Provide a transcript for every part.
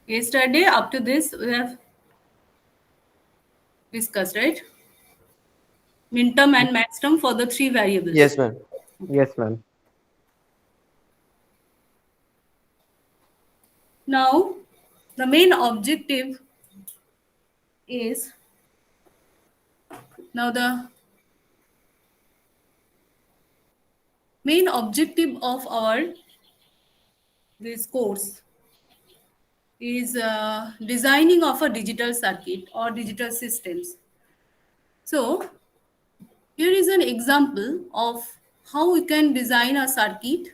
Yesterday, up to this, we have discussed, right? Minterm and maxterm for the three variables. Yes, ma'am. Okay. Yes, ma'am. Now, the main objective is now the main objective of our this course is designing of a digital circuit or digital systems. So, here is an example of how we can design a circuit.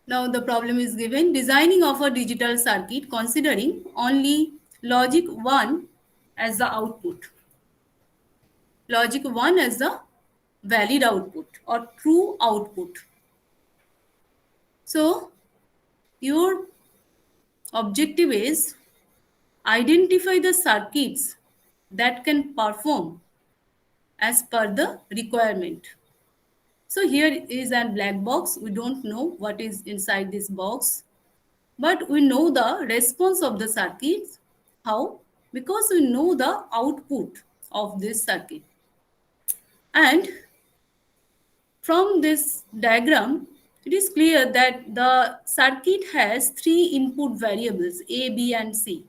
Now the problem is given designing of a digital circuit considering only logic 1 as the output. Logic 1 as the valid output or true output. So your objective is identify the circuits that can perform as per the requirement. So here is a black box. We don't know what is inside this box, but we know the response of the circuits. How? Because we know the output of this circuit. And from this diagram, it is clear that the circuit has three input variables A, B, and C.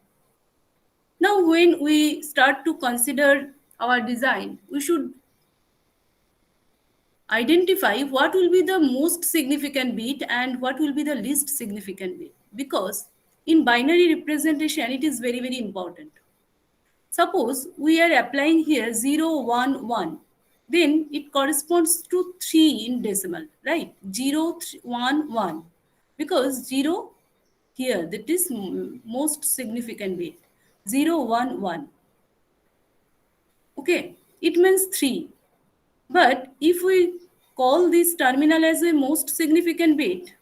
Now, when we start to consider our design, we should identify what will be the most significant bit and what will be the least significant bit, because in binary representation it is very important. Suppose we are applying here 0 1 1, then it corresponds to 3 in decimal, right? 0 1 1, because 0 here, that is most significant bit. 0 1 1, okay, it means 3. But if we call this terminal as a most significant bit,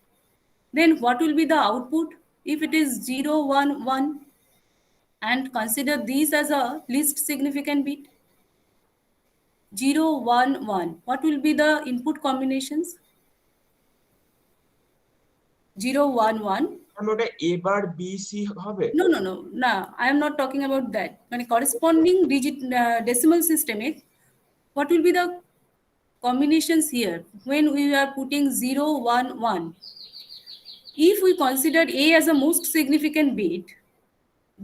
then what will be the output if it is 0 1 1, and consider these as a least significant bit? 0 1 1, what will be the input combinations? 0 1 1. আমি ওটা এ বার B C হবে? No, I am not talking about that. মানে corresponding digit decimal system, what will be the combinations here when we are putting 0 1 1? If we consider A as a most significant bit,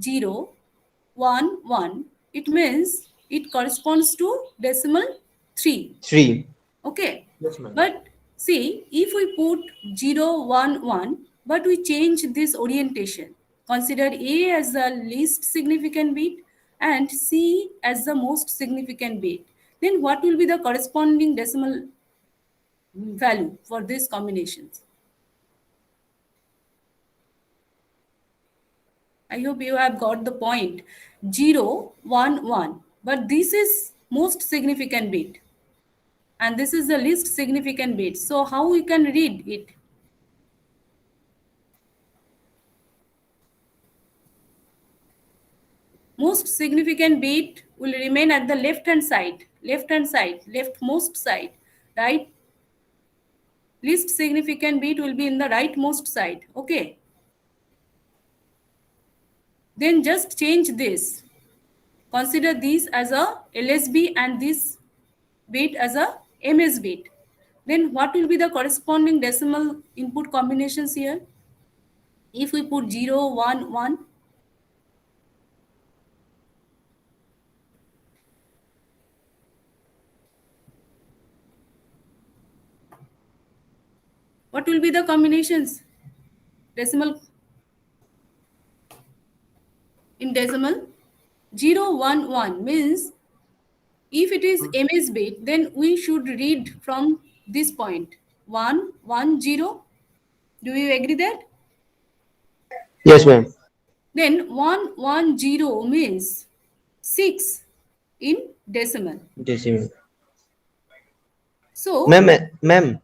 0 1 1, it means it corresponds to decimal 3. 3. Okay. Yes, ma'am. But see, if we put 0 1 1, but we change this orientation, consider A as the least significant bit and C as the most significant bit, then what will be the corresponding decimal value for these combinations? I hope you have got the point. 0 1 1, but this is most significant bit and this is the least significant bit. So how we can read it? Most significant bit will remain at the leftmost side, right? Least significant bit will be in the rightmost side, okay? Then just change this. Consider this as a LSB and this bit as a MS bit. Then what will be the corresponding decimal input combinations here? If we put 0 1 1, what will be the combinations? Decimal. In decimal, 0 1 1 means if it is MS bit, then we should read from this point 1 1 0. Do you agree that? Yes, ma'am. Then 1 1 0 means 6 in decimal. Decimal. So, Ma'am.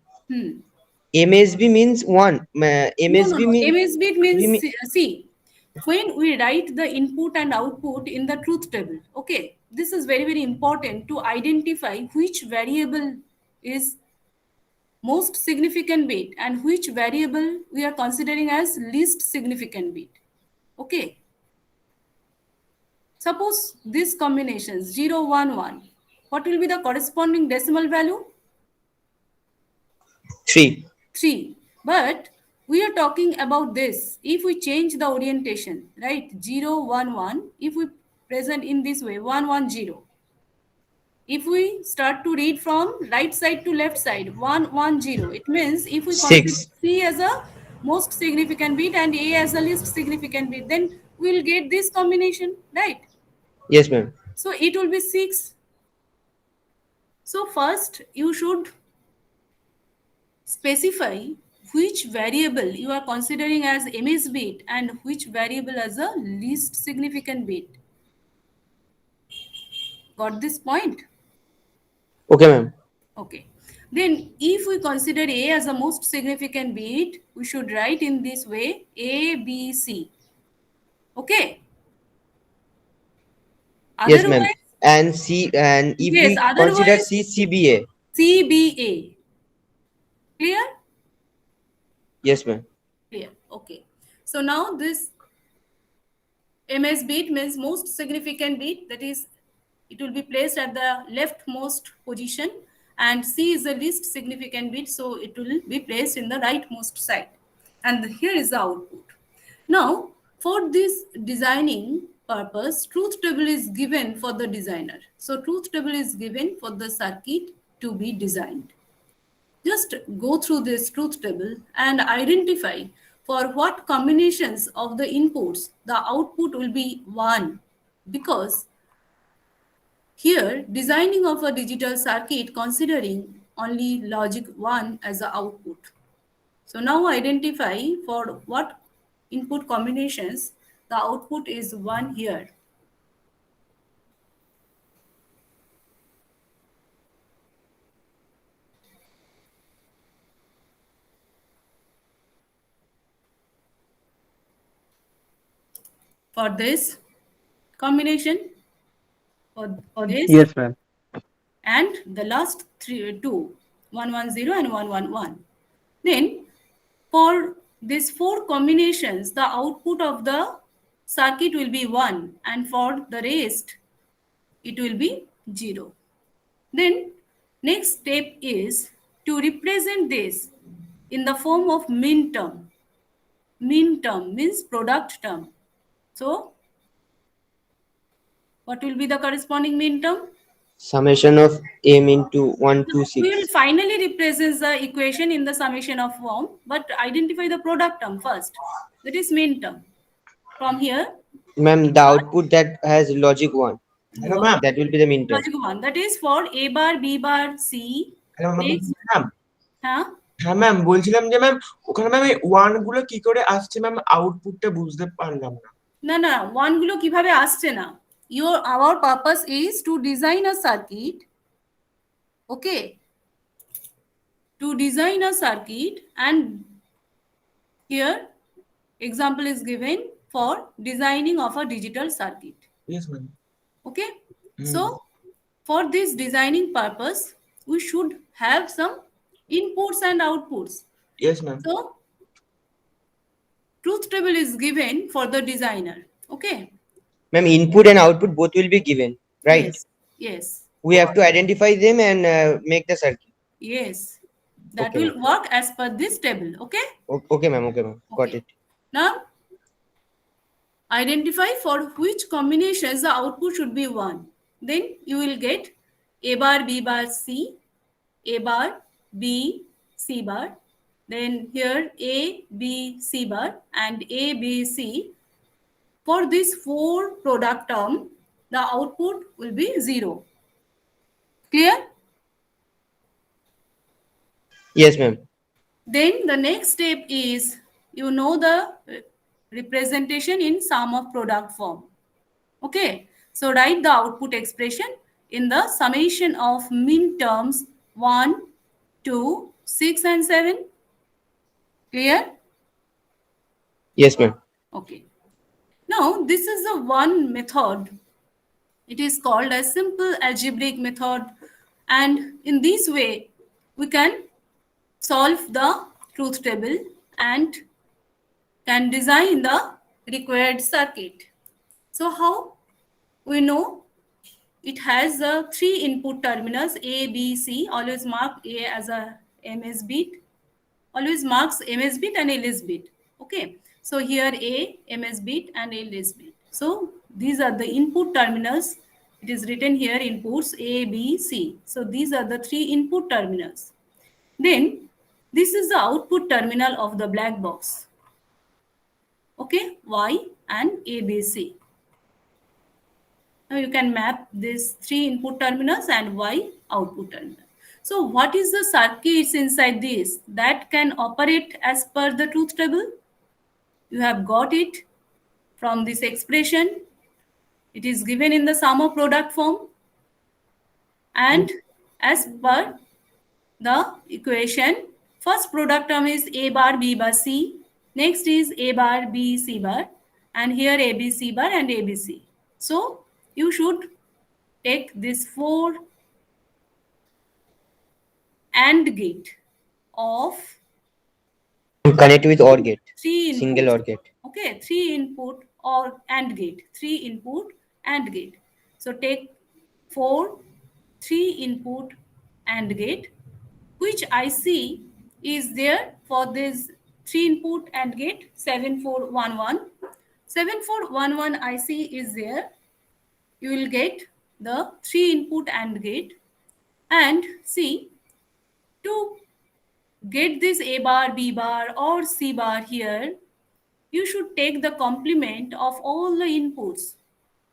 MSB means 1. MSB no. means MS bit means see, when we write the input and output in the truth table, okay, this is very important to identify which variable is most significant bit and which variable we are considering as least significant bit. Okay. Suppose this combination 0, 1, 1. What will be the corresponding decimal value? 3. 3. But we are talking about this. If we change the orientation, right? 0, 1, 1. If we present in this way, 1, 1, 0. If we start to read from right side to left side, 1, 1, 0. It means if we consider 6. C as a most significant bit and A as a least significant bit, then we'll get this combination, right? Yes, ma'am. So it will be 6. So first you should specify which variable you are considering as MS bit and which variable as a least significant bit. Got this point? Okay, ma'am. Okay. Then if we consider A as a most significant bit, we should write in this way A, B, C. Okay. Yes, ma'am. Otherwise, And C, and if yes, we consider otherwise C, CBA. CBA. Clear? Yes, ma'am. Clear. Okay. So now this MS bit means most significant bit, that is, it will be placed at the leftmost position, and C is the least significant bit, so it will be placed in the rightmost side. And here is the output. Now, for this designing purpose, truth table is given for the designer. So truth table is given for the circuit to be designed. Just go through this truth table and identify for what combinations of the inputs the output will be 1, because here designing of a digital circuit considering only logic 1 as the output. So now identify for what input combinations the output is 1 here. For this combination, for this, Yes, ma'am. and the last two, 110 and 111. Then for these 4 combinations, the output of the circuit will be 1, and for the rest, it will be 0. Then next step is to represent this in the form of min term. Min term means product term. So what will be the corresponding min term? Summation of M into 1 to We will 6. finally represent the equation in the summation of form, but identify the product term first. That is min term. From here, Ma'am, the output that has logic 1. Hello, ma'am. That will be the min term. logic 1. That is for A bar, B bar, C. Hello, Next, ma'am. huh? হ্যাঁ ma'am, বলছিলাম যে ma'am ওখানে ma'am এই one গুলো কি করে আসছে ma'am, আউটপুটটা বুঝতে পারলাম না। না না, 1 গুলো কিভাবে আসছে না। Our purpose is to design a circuit. Okay. To design a circuit, and here example is given for designing of a digital circuit. Yes ma'am. Okay. So for this designing purpose, we should have some inputs and outputs. Yes ma'am. So truth table is given for the designer. Okay. Ma'am, input and output both will be given, right? Yes. Yes. We have to identify them and make the circuit. Yes. That Okay, will ma'am. work as per this table. Okay. Okay, ma'am. Okay, ma'am. Got Okay. it. Now identify for which combinations the output should be 1. Then you will get A bar, B bar, C, A bar, B, C bar. Then here A, B, C bar, and A, B, C. For this 4 product term, the output will be 0. Clear? Yes, ma'am. Then the next step is, you know, the representation in sum of product form. Okay. So write the output expression in the summation of min terms 1, 2, 6 and 7. Clear? Yes, ma'am. Okay. Now this is the one method. It is called a simple algebraic method, and in this way we can solve the truth table and can design the required circuit. So how we know? It has three input terminals A, B, C. Always mark A as a MS bit. Always marks MS bit and LS bit. Okay. So here A, MS bit and LS bit. So these are the input terminals. It is written here inputs A, B, C. So these are the three input terminals. Then this is the output terminal of the black box. Okay, Y and ABC. Now you can map these three input terminals and Y output terminal. So what is the circuits inside this that can operate as per the truth table? You have got it from this expression. It is given in the sum of product form. And as per the equation, first product term is A bar B bar C. Next is A bar B C bar. And here A B C bar and A B C. So you should take this 4 AND gate of Connect with OR gate, three single inputs. OR gate. Okay, 3 input or AND gate, 3 input AND gate. So take 4 3 input AND gate. Which IC is there for this 3 input AND gate? 7411. 7411 IC is there. You will get the 3 input AND gate. And see, to get this A bar, B bar or C bar here, you should take the complement of all the inputs.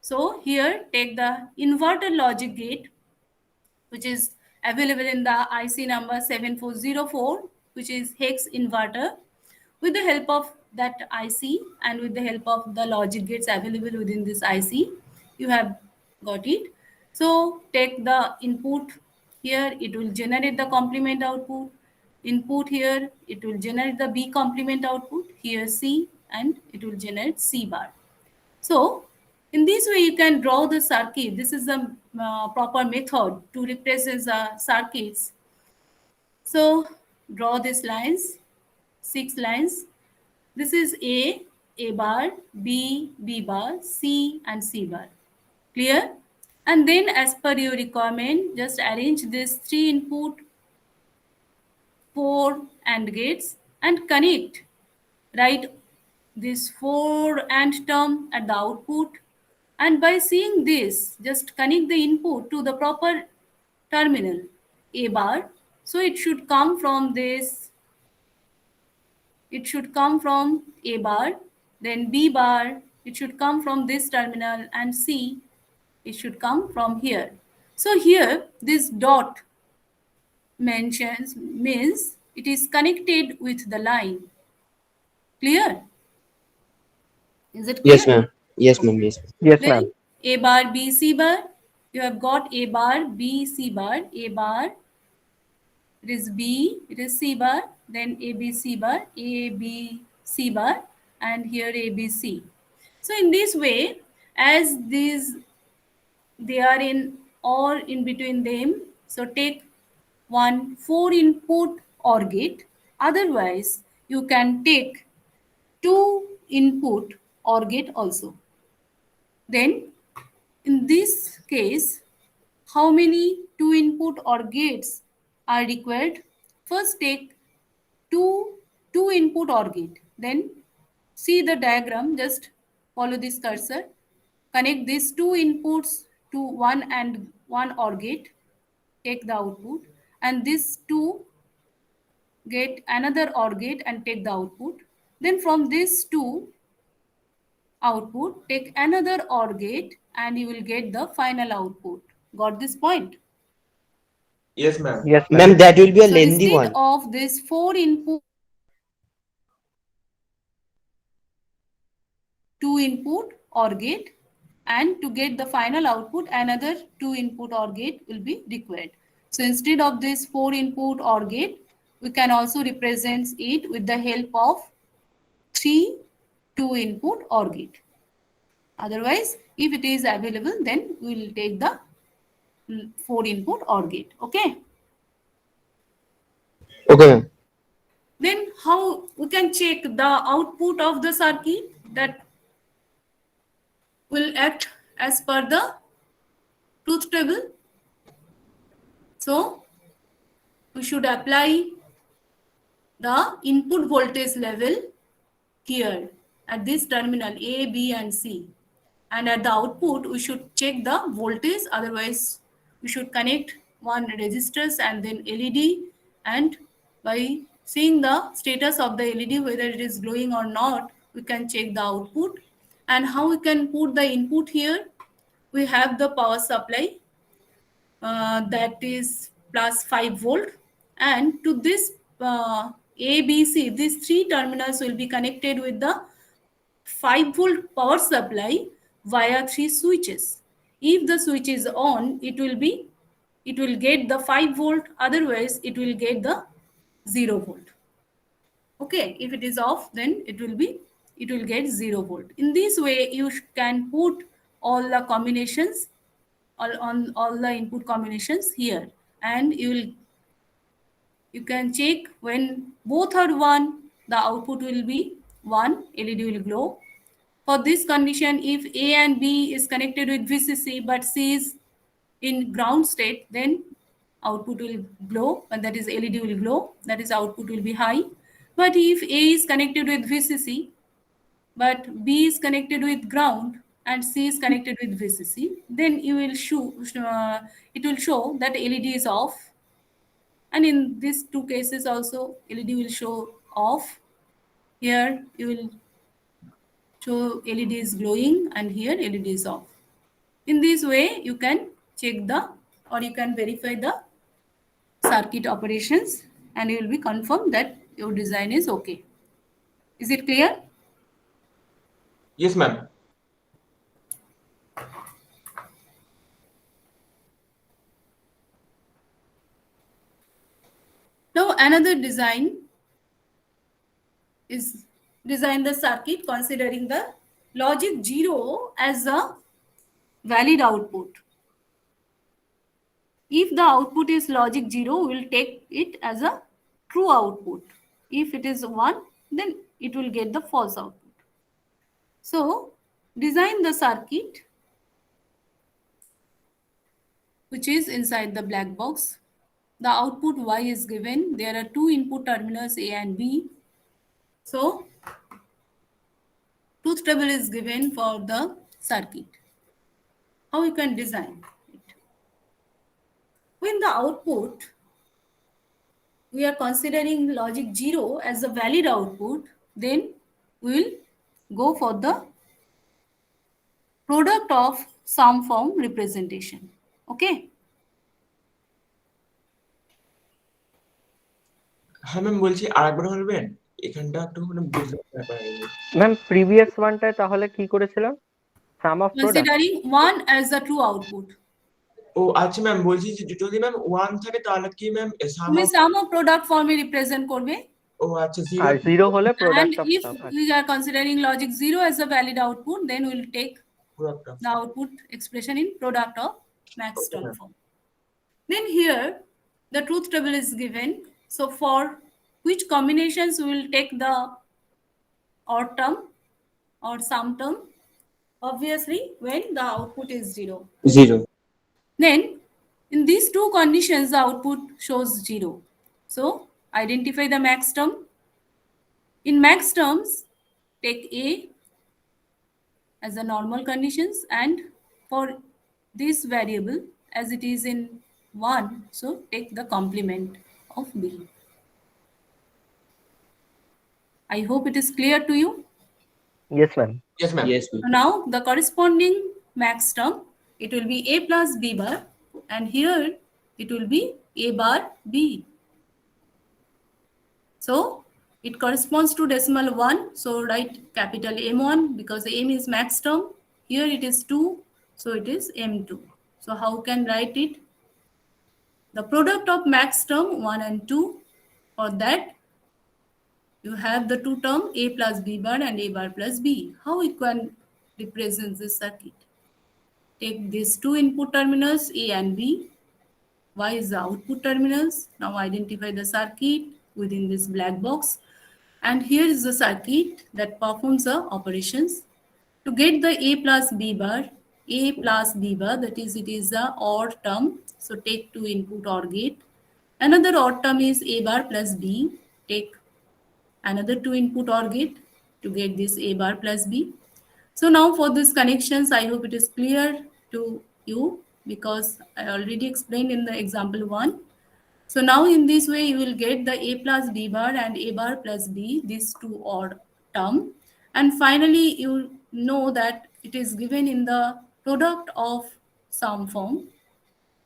So here take the inverter logic gate, which is available in the IC number 7404, which is hex inverter. With the help of that IC and with the help of the logic gates available within this IC, you have got it. So take the input here, it will generate the complement output. Input here, it will generate the B complement output. Here C, and it will generate C bar. So in this way, you can draw the circuit. This is the proper method to represent the circuits. So draw these lines, 6 lines. This is A bar, B, B bar, C and C bar. Clear? And then as per your requirement, just arrange this 3 input, 4 AND gates and connect. Write this 4 AND term at the output. And by seeing this, just connect the input to the proper terminal A bar. So it should come from this. It should come from A bar, then B bar. It should come from this terminal, and C. It should come from here. So here, this dot mentions means it is connected with the line. Clear? Is it clear? Yes, ma'am. Yes, ma'am. Yes. Yes, Then ma'am. A bar, B, C bar. You have got A bar, B, C bar. A bar, it is B, it is C bar. Then A, B, C bar, A, B, C bar. And here A, B, C. So in this way, as these, they are in or in between them. So take one 4 input OR gate. Otherwise, you can take 2 input OR gate also. Then in this case, how many 2 input OR gates are required? First take two input OR gate. Then see the diagram, just follow this cursor. Connect these 2 inputs to one OR gate. Take the output. And this 2 get another OR gate and take the output. Then from this 2 output, take another OR gate and you will get the final output. Got this point? Yes, ma'am. Yes, Ma'am, ma'am. that will be a So lengthy instead one. of this 4 input, 2 input OR gate, and to get the final output, another 2 input OR gate will be required. So instead of this 4 input OR gate, we can also represent it with the help of 3 2 input OR gate. Otherwise, if it is available, then we will take the 4 input OR gate. Okay. Okay, ma'am. Then how we can check the output of the circuit that will act as per the truth table? So we should apply the input voltage level here at this terminal A, B and C. And at the output, we should check the voltage. Otherwise, we should connect one resistors and then LED. And by seeing the status of the LED, whether it is glowing or not, we can check the output. And how we can put the input here? We have the power supply that is plus 5 volt, and to this A, B, C, these three terminals will be connected with the 5 volt power supply via three switches. If the switch is on, it will get the 5 volt, otherwise it will get the 0 volt. Okay, if it is off, then it will get 0 volt. In this way, you can put all the combinations on all the input combinations here, and you can check when both are 1, the output will be 1, LED will glow. For this condition, if A and B is connected with VCC but C is in ground state, then output will glow, and that is LED will glow, that is output will be high. But if A is connected with VCC but B is connected with ground and C is connected with VCC, then you will it will show that LED is off. And in these two cases also, LED will show off. Here you will show LED is glowing and here LED is off. In this way, you can check you can verify the circuit operations, and you will be confirmed that your design is okay. Is it clear? Yes, ma'am. Now another design is design the circuit considering the logic 0 as a valid output. If the output is logic 0, we will take it as a true output. If it is 1, then it will get the false output. So design the circuit which is inside the black box. The output Y is given. There are two input terminals A and B. So truth table is given for the circuit. How you can design it? When the output, we are considering logic 0 as a valid output, then we will go for the product of sum form representation. Okay. হ্যাঁ ma'am বলছি আরেকবার বলবেন, এখানটা একটু মানে বুঝতে পারিনি। Ma'am previous ওয়ানটায় তাহলে কি করেছিলাম? Sum of product. Considering 1 as the true output. ও আচ্ছা ম্যাম, বলছি যে যদি ম্যাম 1 থাকে তাহলে কি ম্যাম সাম তুমি of, sum of product form A represent করবে। ও আচ্ছা আর 0 জিরো হলে And product of if some. we are considering logic 0 as a valid output, then we will take product of. the output expression in product of max Okay, term ma'am. form. Then here the truth table is given. So for which combinations we will take the odd term or sum term? Obviously when the output is 0. 0. Then in these two conditions the output shows 0. So identify the max term. In max terms, take A as the normal conditions, and for this variable as it is in 1, so take the complement of B. I hope it is clear to you. Yes ma'am. Yes ma'am. Yes, So now the corresponding max term, it will be A plus B bar, and here it will be A bar B. So it corresponds to decimal 1. So write capital M1 because M is max term. Here it is 2. So it is M2. So how can write it? The product of max term 1 and 2. For that, you have the two term A plus B bar and A bar plus B. How we can represent this circuit? Take these two input terminals A and B. Y is the output terminals. Now identify the circuit. within this black box. And here is the circuit that performs the operations. To get the A plus B bar, that is, it is the OR term. So take two input OR gate. Another odd term is A bar plus B. Take another two input OR gate to get this A bar plus B. So now for these connections, I hope it is clear to you because I already explained in the example 1. So now in this way, you will get the A plus B bar and A bar plus B, these two odd term. And finally, you know that it is given in the product of sum form.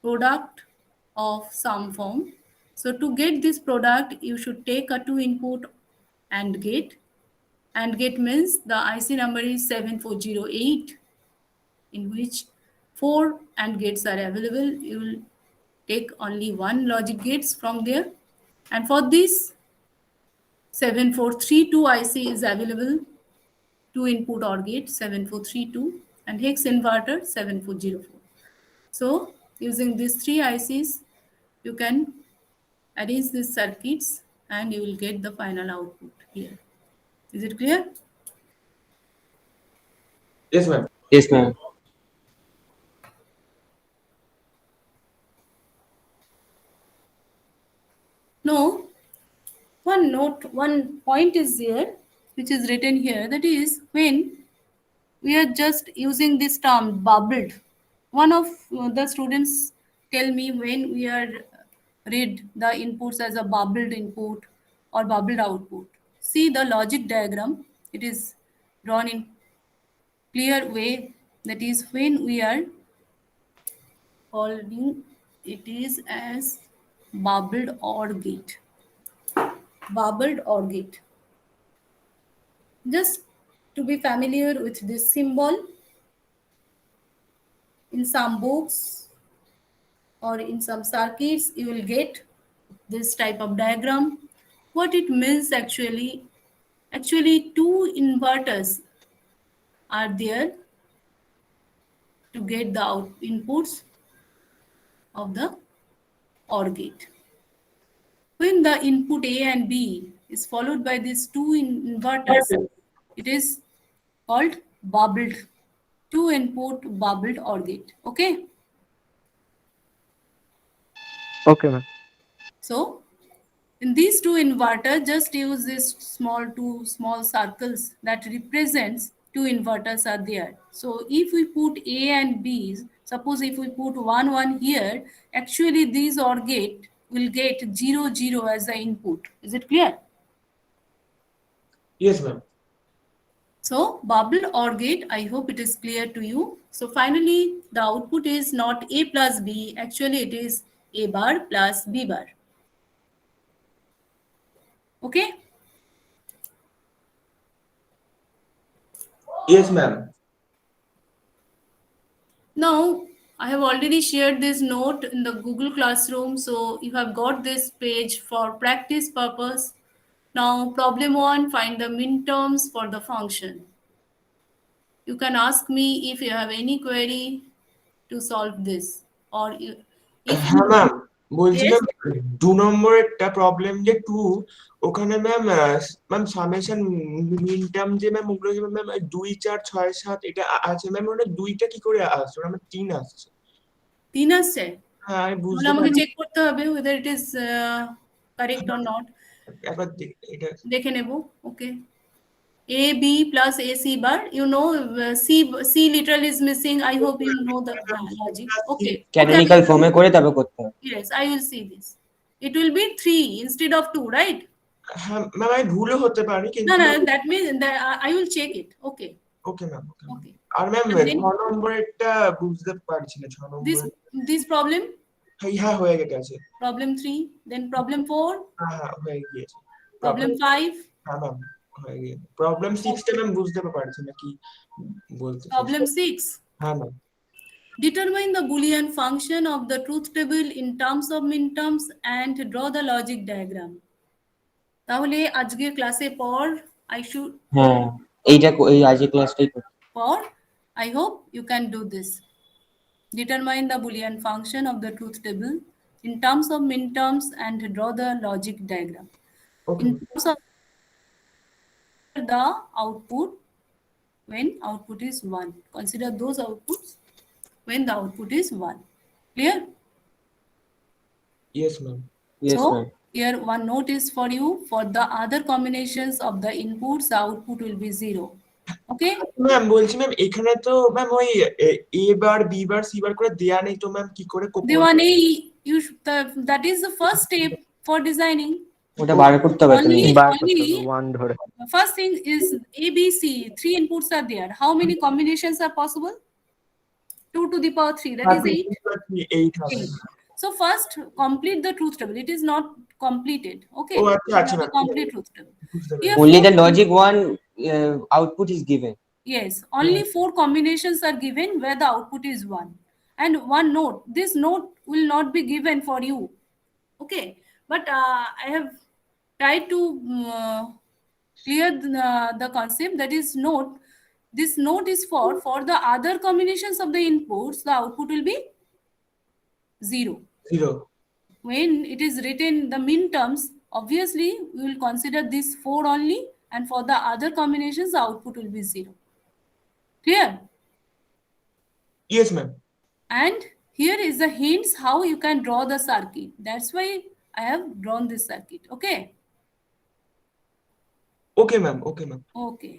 Product of sum form. So to get this product, you should take a two input AND gate. AND gate means the IC number is 7408, in which 4 AND gates are available. You will take only one logic gates from there. And for this 7432 IC is available, two input OR gate 7432 and hex inverter 7404. So using these three ICs, you can arrange these circuits and you will get the final output here. Is it clear? Yes, ma'am. Yes, ma'am. No, one point is there which is written here, that is when we are just using this term bubbled. One of the students tell me when we are read the inputs as a bubbled input or bubbled output. See the logic diagram, it is drawn in clear way, that is when we are calling it is as bubbled OR gate. Bubbled OR gate. Just to be familiar with this symbol, in some books or in some circuits, you will get this type of diagram. What it means actually two inverters are there to get the inputs of the OR gate. When the input A and B is followed by these two inverters, it is called bubbled, two input bubbled OR gate. Okay. Okay, ma'am. So in these two inverters, just use these two small circles that represents two inverters are there. So if we put A and B, suppose if we put 1 here, actually these OR gate will get 0 as the input. Is it clear? Yes, ma'am. So bubble OR gate, I hope it is clear to you. So finally, the output is not A plus B, actually it is A bar plus B bar. Okay. Yes, ma'am. Now, I have already shared this note in the Google Classroom, so you have got this page for practice purpose. Now, problem 1, find the minterms for the function. You can ask me if you have any query to solve this, or if হ্যাঁ you, ma'am, বলছি yes, ma'am 2 নম্বরেরটা problem যে 2, ওখানে ma'am ma'am summation মিন term যে ma'am ওগুলো যে ma'am 2 4 6 7 এটা আছে ma'am, ওটা 2টা কি করে আসছে? ওটা আমার 3 আসছে। 3 আসছে, হ্যাঁ আমি তাহলে বুঝতে আমাকে পারি, চেক করতে হবে whether it is correct or not. একবার এটা দেখে নেব, okay. A B plus A C bar. You know, C literal is missing. I hope you know the logic. Okay. Okay. Canonical ফর্মে করে তারপর করতে হবে। Yes, I will see this. It will be 3 instead of 2, right? হ্যাঁ ma'am আমি ভুলও হতে পারি No, কিন্তু no, that means that I will check it. Okay. Okay ma'am, okay ma'am. Okay. আর ম্যাম And then 6 নম্বরেরটা বুঝতে পারছি না, 6 this নম্বরের this problem, হ্যাঁ হয়ে গেছে। problem 3, then problem 4, হ্যাঁ হ্যাঁ হয়ে গিয়েছে। problem 5, হ্যাঁ ম্যাম হয়ে গিয়েছে। প্রবলেম 6 টা ম্যাম বুঝতে পারছি না কি বলতে চাইছেন। problem 6. হ্যাঁ ma'am. Determine the Boolean function of the truth table in terms of minterms and draw the logic diagram. তাহলে আজকের ক্লাসে পর I should হ্যাঁ, এইটা এই আজকের ক্লাসটাই করতে। for I hope you can do this. Determine the Boolean function of the truth table in terms of minterms and draw the logic diagram. Okay. In terms of the output when output is 1. Consider those outputs when the output is 1. Clear? Yes, ma'am. Yes, So ma'am. here one note is for you. For the other combinations of the inputs, the output will be 0. Okay? Ma'am বলছি ma'am এখানে তো ma'am ওই এ বার B বার C বার করে দেয়া নেই তো ma'am কি করে Devani, that is the first step for designing. ওটা বার করতে হবে তুমি। বার করতে হবে ওয়ান ধরে। The first thing is A, B, C. 3 inputs are there. How many combinations are possible? 2 to the power 3. That is 8. 8 হবে। 8. So first complete the truth table. It is not completed. Okay. ও It is আচ্ছা not a ma'am complete truth table. বুঝতে Here পেরেছি। Only four the logic one output is given. Yes, only 4 combinations are given where the output is 1. And one note, this note will not be given for you. Okay, but I have tried to clear the concept, that is note. This note is for the other combinations of the inputs, the output will be 0. 0 When it is written the min terms, obviously we will consider this 4 only, and for the other combinations the output will be 0. Clear? yes ma'am And here is the hints how you can draw the circuit. That's why I have drawn this circuit. Okay. okay ma'am Okay.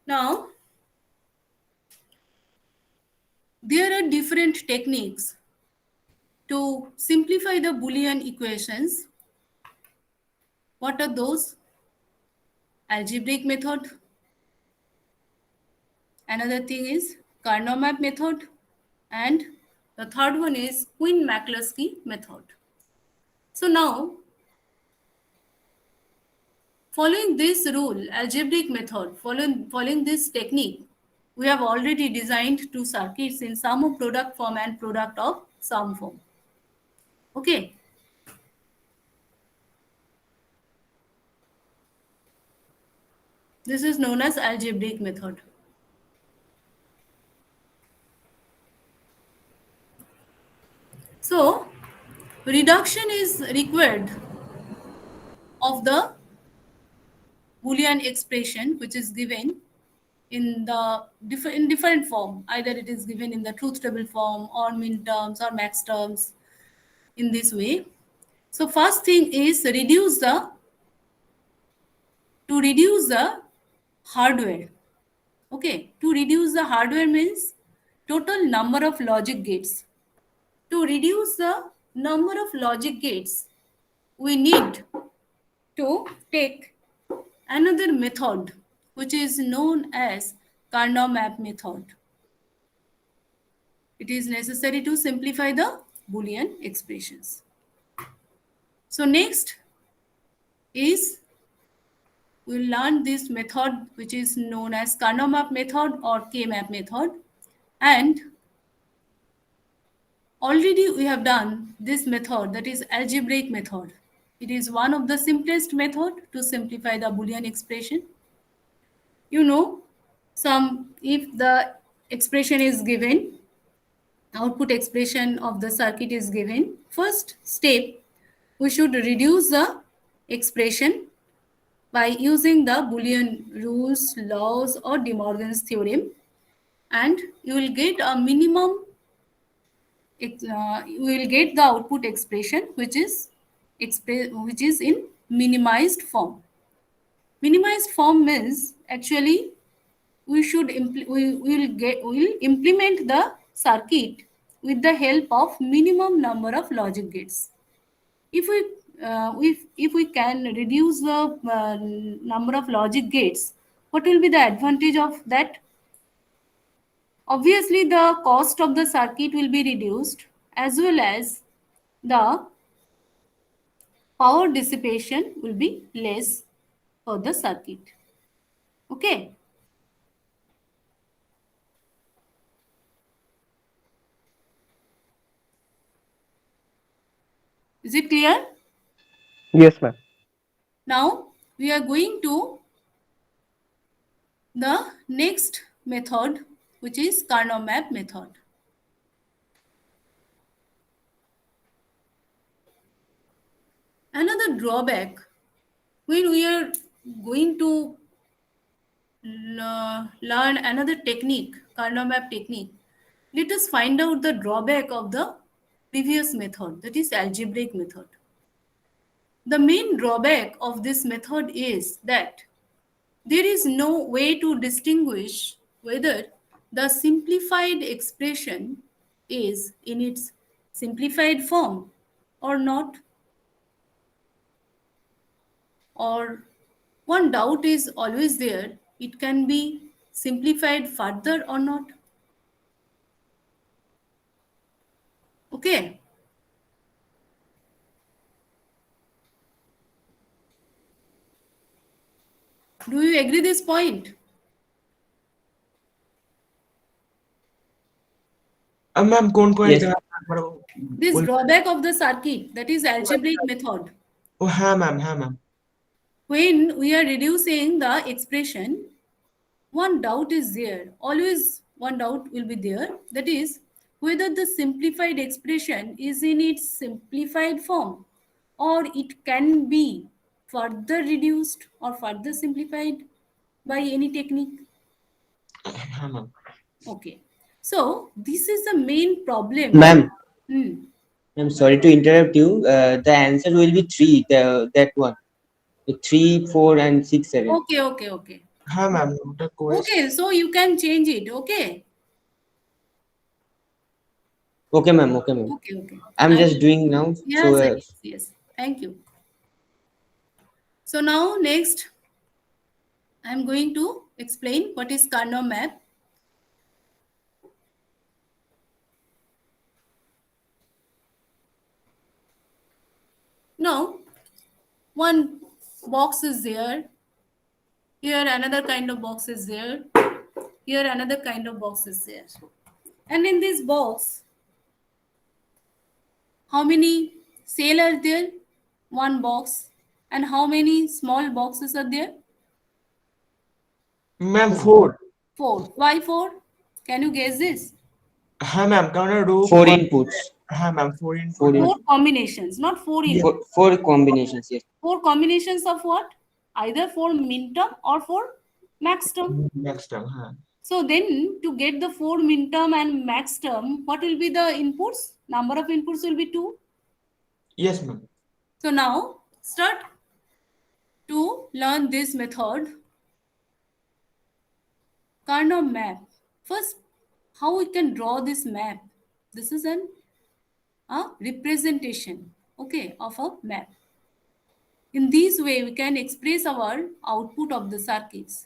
Now, there are different techniques to simplify the Boolean equations. What are those? Algebraic method. Another thing is Karnaugh map method. And the third one is Quinn-McCluskey method. So now, following this rule, algebraic method, following this technique, we have already designed two circuits in sum of product form and product of sum form. Okay. This is known as algebraic method. So, reduction is required of the Boolean expression which is given in the different form. Either it is given in the truth table form or min terms or max terms in this way. So first thing is to reduce the hardware. Okay, to reduce the hardware means total number of logic gates. To reduce the number of logic gates, we need to take another method which is known as Karnaugh map method. It is necessary to simplify the Boolean expressions. So next is we'll learn this method which is known as Karnaugh map method or K-map method. And already we have done this method, that is algebraic method. It is one of the simplest method to simplify the Boolean expression. You know, if the expression is given, output expression of the circuit is given, first step, we should reduce the expression by using the Boolean rules, laws, or De Morgan's theorem, and you will get a minimum, you will get the output expression which is in minimized form. Minimized form means actually we will implement the circuit with the help of minimum number of logic gates. If we if we can reduce the number of logic gates, what will be the advantage of that? Obviously, the cost of the circuit will be reduced, as well as the power dissipation will be less for the circuit. Okay. Is it clear? Yes, ma'am. Now we are going to the next method, which is Karnaugh map method. Another drawback when we are going to learn another technique, Karnaugh map technique, let us find out the drawback of the previous method, that is algebraic method. The main drawback of this method is that there is no way to distinguish whether the simplified expression is in its simplified form or not, or one doubt is always there, it can be simplified further or not. Okay. Do you agree this point? Ma'am কোন Yes. পয়েন্টটা একবার This বলবেন? drawback of the circuit, that is algebraic method. ও হ্যাঁ ma'am When we are reducing the expression, one doubt is there. Always one doubt will be there. That is whether the simplified expression is in its simplified form or it can be further reduced or further simplified by any technique. হ্যাঁ ma'am Okay. So this is the main problem. Ma'am, Hmm. I'm sorry to interrupt you. The answer will be three. That one. The 3, 4, and 6, 7. Okay. হ্যাঁ ma'am ওটা করেছি Okay, so you can change it. Okay. Okay, ma'am. Okay, ma'am. Okay. I'm just doing now. So Yes. Thank you. So now next, I'm going to explain what is Karnaugh map. Now, one box is there. Here another kind of box is there. Here another kind of box is there. And in this box, how many cells are there? One box. And how many small boxes are there? Ma'am 4 Four. Why four? Can you guess this? হ্যাঁ ma'am কারণ rho 4 inputs. হ্যাঁ ma'am 4 input Four Four combinations, not four in. Four combinations. Yes. Four combinations of what? Either for min term or for max term. Max term হ্যাঁ So then to get the four min term and max term, what will be the inputs? Number of inputs will be 2. Yes ma'am So now start to learn this method. Karnaugh map. First, how we can draw this map? This is a representation, okay, of a map. In this way, we can express our output of the circuits.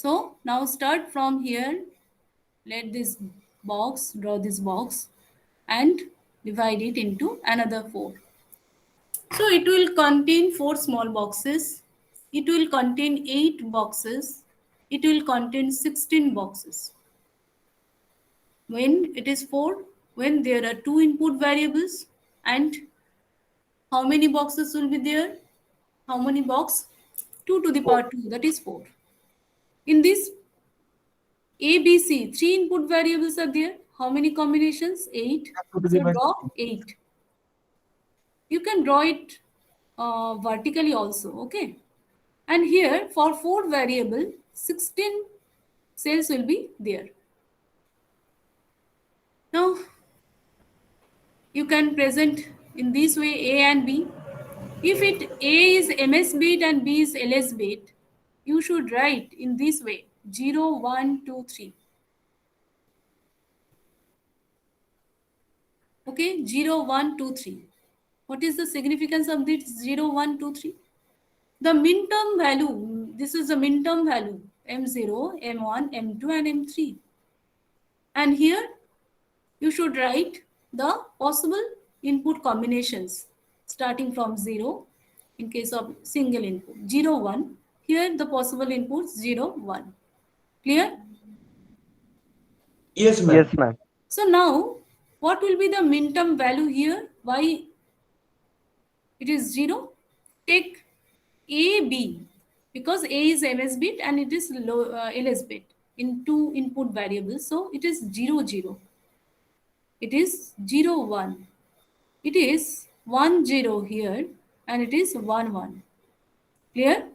So now start from here. Let this box, draw this box and divide it into another 4. So it will contain 4 small boxes. It will contain 8 boxes. It will contain 16 boxes. When it is 4, when there are 2 input variables, and how many boxes will be there? How many box? 2 to the power 2, that is 4. In this A, B, C, 3 input variables are there. How many combinations? 8. So draw 8. You can draw it vertically also, okay? And here for 4 variable, 16 cells will be there. Now, you can present in this way A and B. If A is MS bit and B is LS bit, you should write in this way 0, 1, 2, 3. Okay, 0, 1, 2, 3. What is the significance of this 0, 1, 2, 3? The min-term value, this is the min-term value, M0, M1, M2 and M3. And here you should write the possible input combinations starting from 0 in case of single input, 0, 1. Here the possible inputs 0, 1. Clear? Yes, ma'am. Yes, ma'am. So now what will be the min-term value here? Why it is 0? Take A, B, because A is MS bit and it is LS bit in two input variables. So it is 0, 0. It is 0, 1. It is 1, 0 here and it is 1, 1. Clear?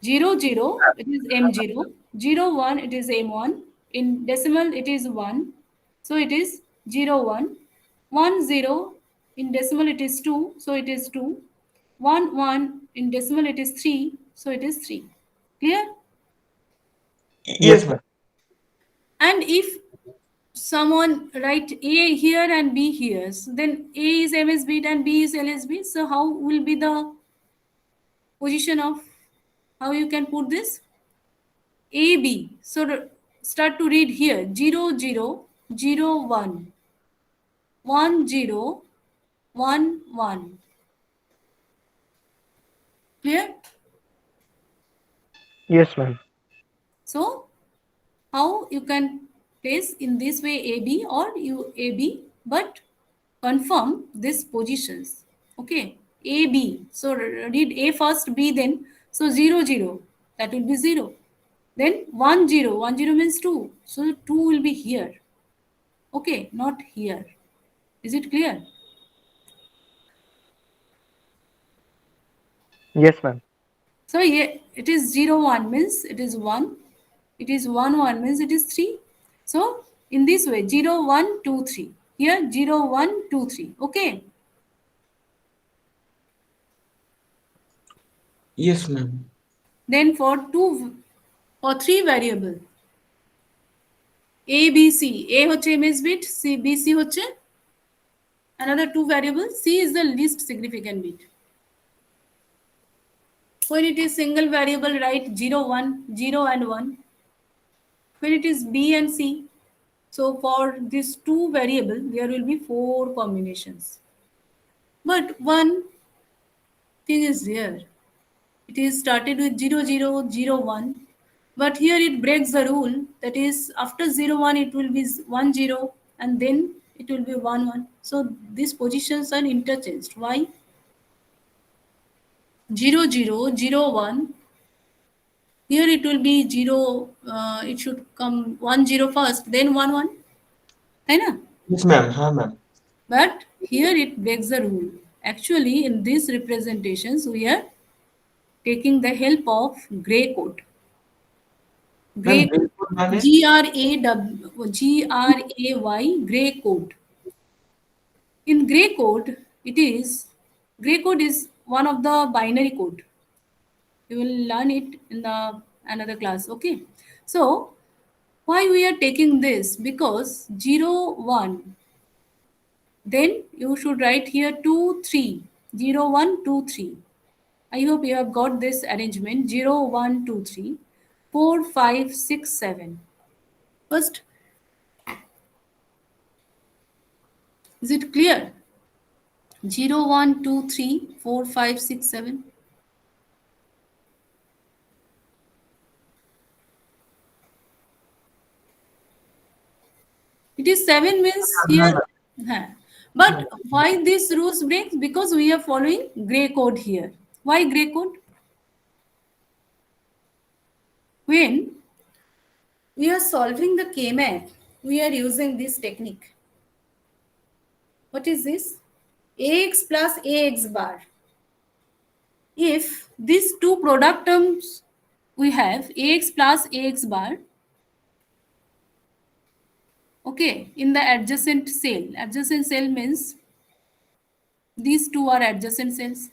0, 0, it is M0. 0, 1, it is M1. In decimal, it is 1. So it is 0, 1. 1, 0, in decimal, it is 2. So it is 2. 1, 1, in decimal, it is 3. So it is 3. Clear? Yes, Yes, ma'am. ma'am. And if someone write A here and B here, so then A is MS bit and B is LS bit. So how will be the position of how you can put this? AB. So start to read here 0, 0, 0, 1, 1, 0, 1, 1. Clear? Yes, ma'am. So how you can place in this way AB or you AB, but confirm these positions. Okay, AB. So read A first, B then. So 0, 0. That will be 0. Then 1, 0. 1, 0 means 2. So 2 will be here. Okay, not here. Is it clear? Yes, ma'am. So yeah, it is 0, 1 means it is 1. It is 1, 1 means it is 3. So in this way 0, 1, 2, 3. Here 0, 1, 2, 3. Okay. Yes, ma'am. Then for three variable A, B, C. A হচ্ছে MS bit, C, B, C হচ্ছে another two variable. C is the least significant bit. When it is single variable, write 0, 1, 0 and 1. When it is B and C, so for these two variable, there will be four combinations. But one thing is there. It is started with 0, 0, 0, 1. But here it breaks the rule. That is, after 0, 1, it will be 1, 0, and then it will be 1, 1. So these positions are interchanged. Why? 0, 0, 0, 1. Here it will be 0, it should come 1, 0 first, then 1, 1. है ना? Yes, ma'am. हाँ, ma'am. But here it breaks the rule. Actually, in these representations, we are taking the help of gray code. Ma'am, Gray grey code মানে? Gray, gray code. In gray code is one of the binary code. You will learn it in the another class. Okay. So why we are taking this? Because 0, 1. Then you should write here 2, 3. 0, 1, 2, 3. I hope you have got this arrangement 0, 1, 2, 3, 4, 5, 6, 7. First, is it clear? 0, 1, 2, 3, 4, 5, 6, 7. It is 7 means here. Huh. But why this rules breaks? Because we are following gray code here. Why gray code? When we are solving the K-math, we are using this technique. What is this? Ax plus Ax bar. If these two product terms we have Ax plus Ax bar, okay, in the adjacent cell means these two are adjacent cells,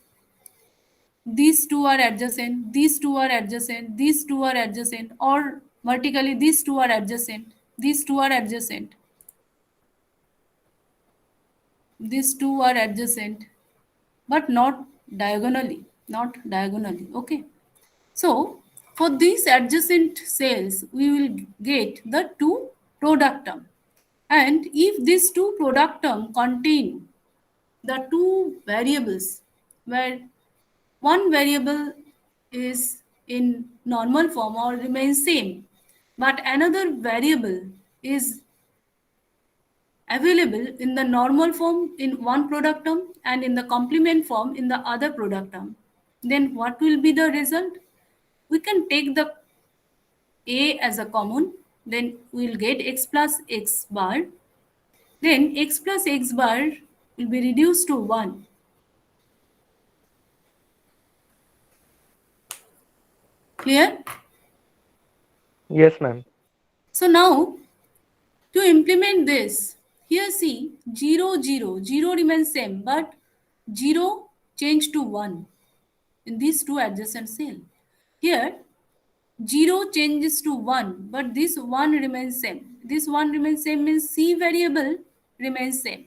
these two are adjacent, these two are adjacent, these two are adjacent, or vertically these two are adjacent. These two are adjacent. These two are adjacent, but not diagonally. Not diagonally. Okay. So for these adjacent cells, we will get the two product term. And if these two product term contain the two variables where one variable is in normal form or remains same, but another variable is available in the normal form in one product term and in the complement form in the other product term, then what will be the result? We can take the a as a common, then we'll get x plus x bar, then x plus x bar will be reduced to 1. Clear? Yes, ma'am. So now to implement this, here see 0, 0, 0 remains same, but 0 change to 1 in these two adjacent cells. Here 0 changes to 1, but this 1 remains same. This 1 remains same means C variable remains same.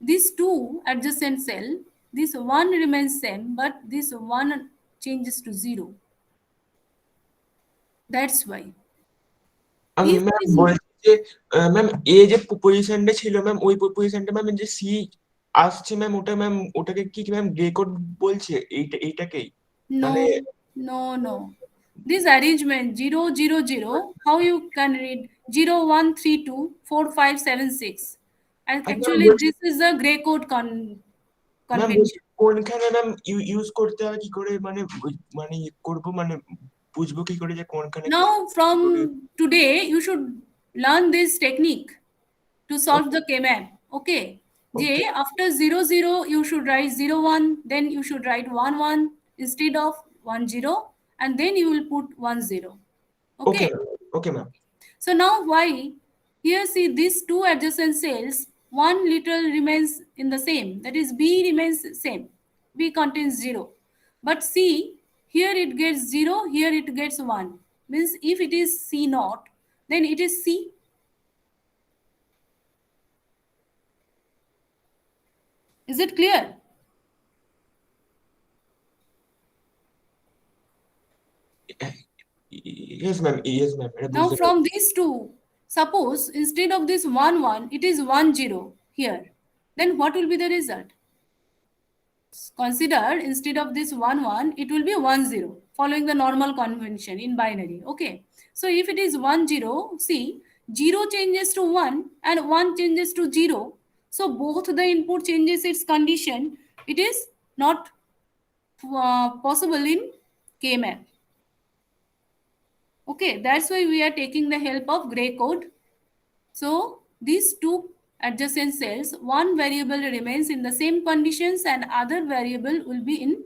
These two adjacent cell, this 1 remains same, but this 1 changes to 0. That's why. If ma'am this বলছি যে ma'am এ যে পজিশনটা ছিল ma'am ওই পজিশনটা ma'am যে C আসছে ma'am ওটা ম্যাম ওটাকে কি ম্যাম গ্রে কোড বলছে এইটাকেই মানে no. This arrangement 0, 0, 0, how you can read 0, 1, 3, 2, 4, 5, 7, 6. And আচ্ছা ম্যাম actually, বলছি this is a gray code ma'am বলছি convention. কোনখানে ম্যাম ইউজ করতে হবে কি করে মানে মানে করবো মানে বুঝবো কি করে যে কোনখানে কি Now, করে from today, you should learn this technique to solve the K-map. Okay. Okay J, after 0, 0, you should write 0, 1, then you should write 1, 1 instead of 1, 0, and then you will put 1, 0. Okay Okay. Ma'am okay ma'am So now why? Here see these two adjacent cells, one literal remains in the same, that is B remains same. B contains 0. But C, here it gets 0, here it gets 1. Means if it is C naught, then it is C. Is it clear? Yes ma'am এটা Now বুঝতে from পারছি these two, suppose instead of this 1, 1, it is 1, 0 here. Then what will be the result? Consider instead of this 1, 1, it will be 1, 0 following the normal convention in binary. Okay. So if it is 1, 0, see 0 changes to 1 and 1 changes to 0. So both the input changes its condition. It is not possible in K-map. Okay. That's why we are taking the help of gray code. So these two adjacent cells, one variable remains in the same conditions and other variable will be in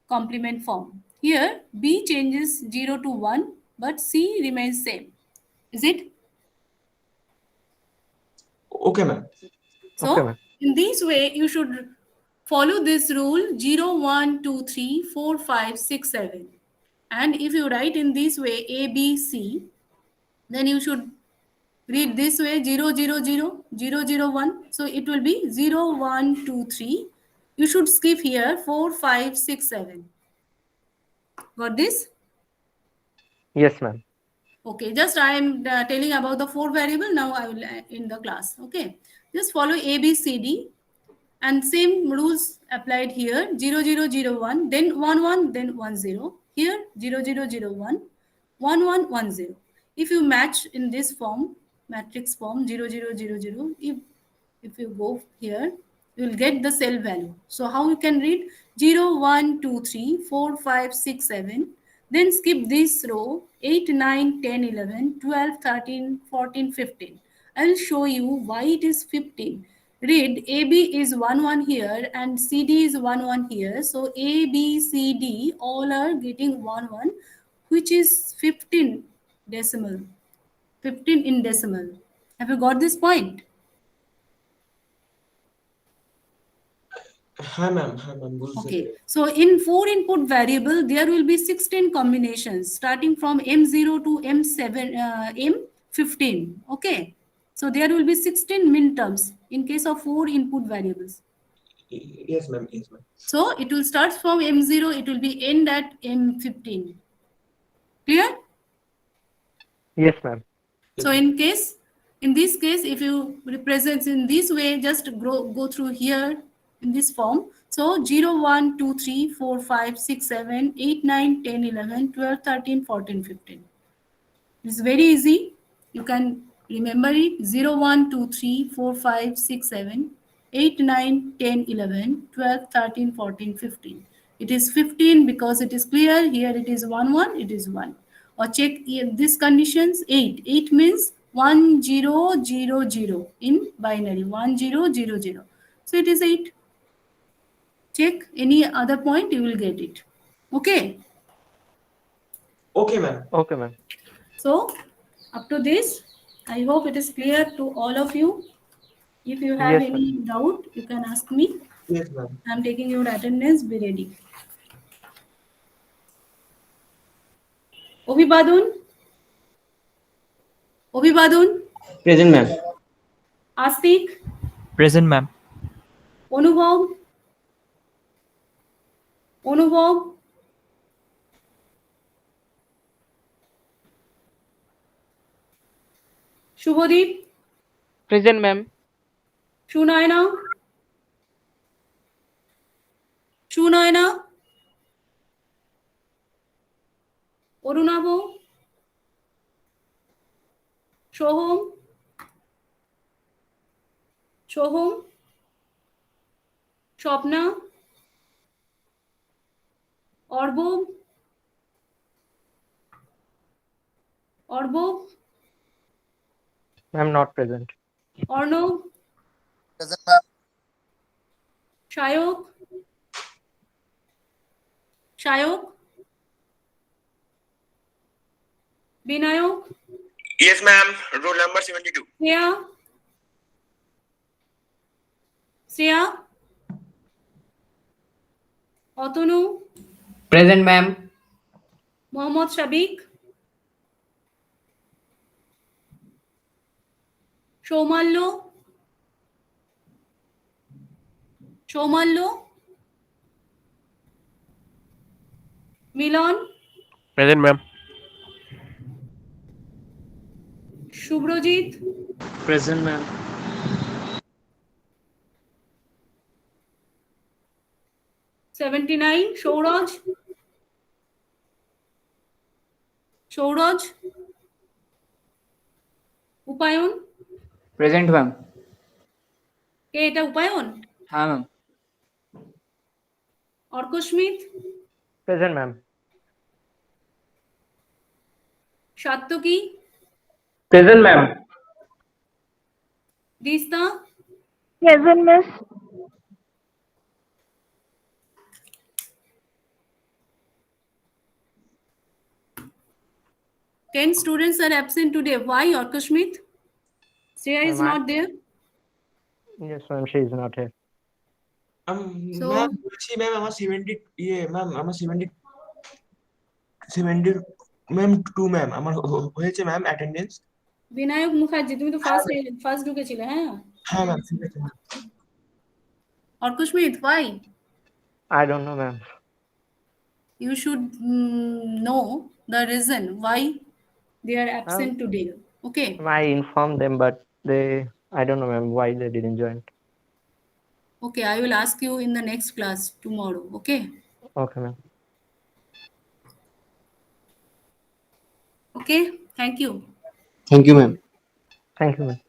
complement form. Here B changes 0 to 1 but C remains same. Is it? Okay ma'am Okay, So ma'am. in this way you should follow this rule 0, 1, 2, 3, 4, 5, 6, 7. And if you write in this way A, B, C, then you should read this way 0, 0, 0, 0, 0, 1. So it will be 0, 1, 2, 3. You should skip here 4, 5, 6, 7. Got this? Yes, ma'am. Okay, just I am telling about the four variable. Now I will in the class. Okay, just follow A, B, C, D, and same rules applied here. 0, 0, 0, 1, then 1, 1, then 1, 0. Here 0, 0, 0, 1, 1, 1, 1, 0. If you match in this form, matrix form 0, 0, 0, 0, if you go here, you will get the cell value. So how you can read 0, 1, 2, 3, 4, 5, 6, 7. Then skip this row 8, 9, 10, 11, 12, 13, 14, 15. I will show you why it is 15. Read AB is 1, 1 here and CD is 1, 1 here. So A, B, C, D all are getting 1, 1, which is 15 decimal. 15 in decimal. Have you got this point? হ্যাঁ ma'am বুঝতে Okay, পেরেছি। so in 4 input variable, there will be 16 combinations starting from M0 to M7, M15. Okay, so there will be 16 min terms in case of 4 input variables. Yes ma'am So it will start from M0, it will be end at M15. Clear? Yes, ma'am. So in this case, if you represent in this way, just go through here in this form. So 0, 1, 2, 3, 4, 5, 6, 7, 8, 9, 10, 11, 12, 13, 14, 15. It's very easy. You can remember it. 0, 1, 2, 3, 4, 5, 6, 7, 8, 9, 10, 11, 12, 13, 14, 15. It is 15 because it is clear. Here it is 1, 1, it is 1. Or check these conditions. 8. 8 means 1, 0, 0, 0 in binary. 1, 0, 0, 0. So it is 8. Check any other point, you will get it. Okay. Okay ma'am. Okay, ma'am. So up to this, I hope it is clear to all of you. If you have Yes, any ma'am. doubt, you can ask me. Yes ma'am. I'm taking your attendance. Be ready. Obhibadun. Obhibadun. Present, ma'am. Astik. Present, ma'am. Anubhav. Anubhav. Shubhadeep. Present, ma'am. Shunayana. Shunayana. Arunabho. Shoham. Shoham. Shopna. Orbob. Orbob. Ma'am, not present. Arnav. Present, ma'am. Shayok. Shayok. Binayok. Yes ma'am, roll number 72। Shreya. Shreya. Otanu. Present, ma'am. Mohammad Shabiq. Shomallo. Shomallo. Milan. Present, ma'am. Shubhrojit. Present, ma'am. 79. Shouraj. Shouraj. Upayon. Present, ma'am. কে এটা উপায়ন? হ্যাঁ, ma'am. অর্কস্মিত. Present, ma'am. Satyaki. Present, ma'am. দিস্তা. Present, miss. Ten students are absent today. Why, Orkashmit? Shreya is Ma'am, not there. Yes, ma'am. She is not here. So- ma'am বলছি ma'am আমার 70 ma'am আমার 70 ma'am 2 ma'am আমার হয়েছে ma'am attendance. Vinayak Mukherjee, তুমি তো first ঢুকেছিলে, হ্যাঁ? হ্যাঁ ma'am ঠিক আছে ma'am. Orkashmit, why? I don't know, ma'am. You should know the reason why they are absent today. Okay. I informed them, but I don't know, ma'am, why they didn't join. Okay, I will ask you in the next class tomorrow. Okay. Okay, ma'am. Okay. Thank you. Thank you, ma'am. Thank you, ma'am.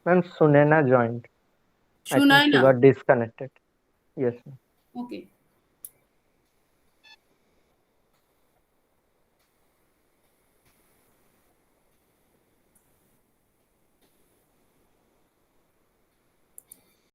Ma'am, Sunena joined. I think she Shunayana. got disconnected. Yes, ma'am. Okay.